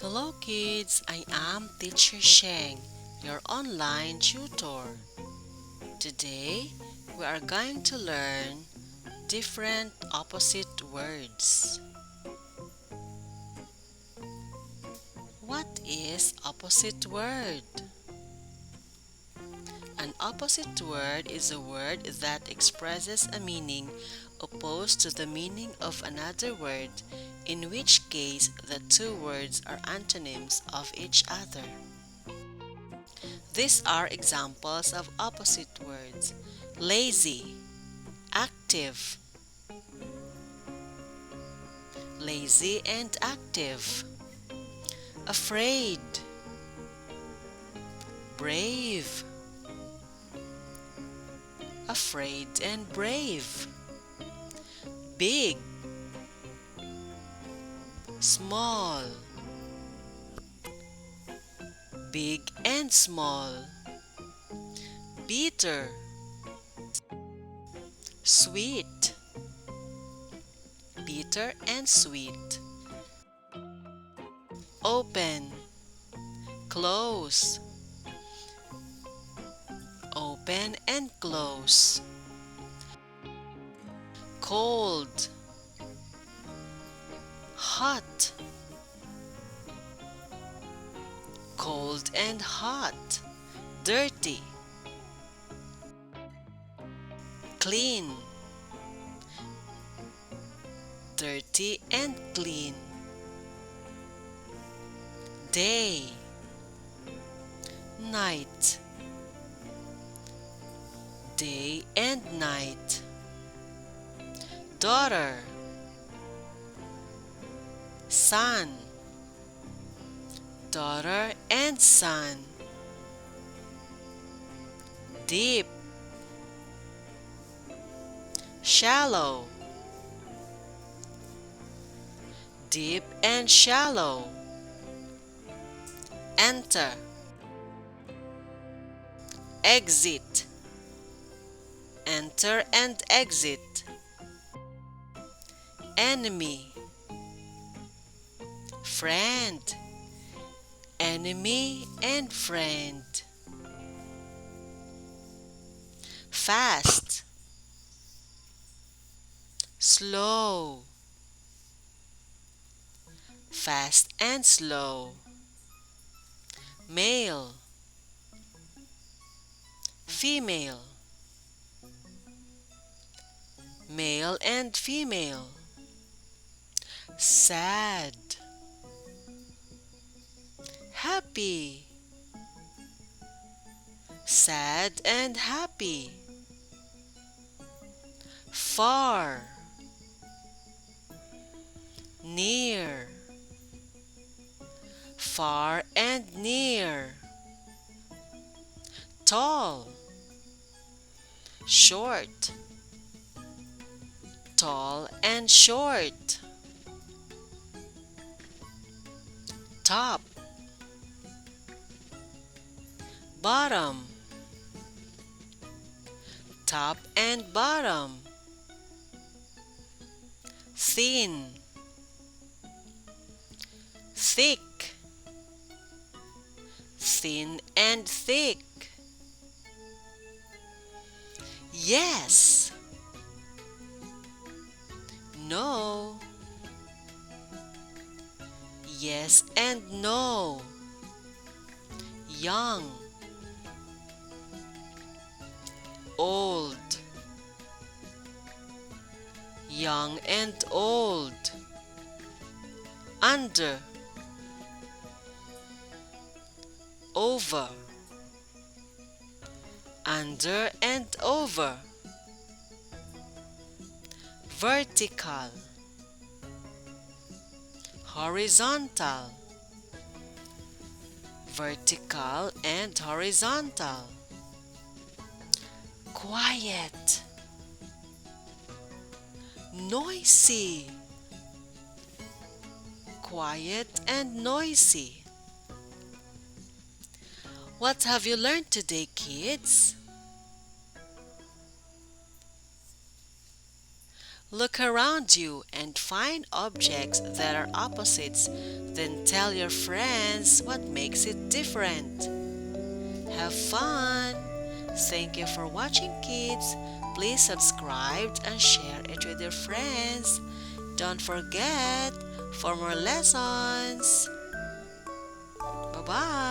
Hello kids, I am Teacher Sheng, your online tutor. Today, we are going to learn different opposite words. What is opposite word? An opposite word is a word that expresses a meaning opposed to the meaning of another word, in which case the two words are antonyms of each other. These are examples of opposite words: lazy, active, lazy and active, afraid, brave, afraid and brave, big, small, big and small, bitter, sweet, bitter and sweet, open, close, open and close, cold, hot, cold and hot, dirty, clean, dirty and clean, day, night, day and night, daughter, son, daughter and son, deep, shallow, deep and shallow, enter, exit, enter and exit, enemy, friend, enemy and friend, fast, slow, fast and slow, male, female, male and female, sad, happy, sad and happy, far, near, far and near, tall, short, tall and short, top, bottom, top and bottom, thin, thick, thin and thick, yes, no, yes and no, young, old, young and old, under, over, under and over, vertical, horizontal, vertical and horizontal, quiet, noisy, quiet and noisy. What have you learned today, kids? Look around you and find objects that are opposites, then tell your friends what makes it different. Have fun! Thank you for watching, kids. Please subscribe and share it with your friends. Don't forget, for more lessons. Bye-bye.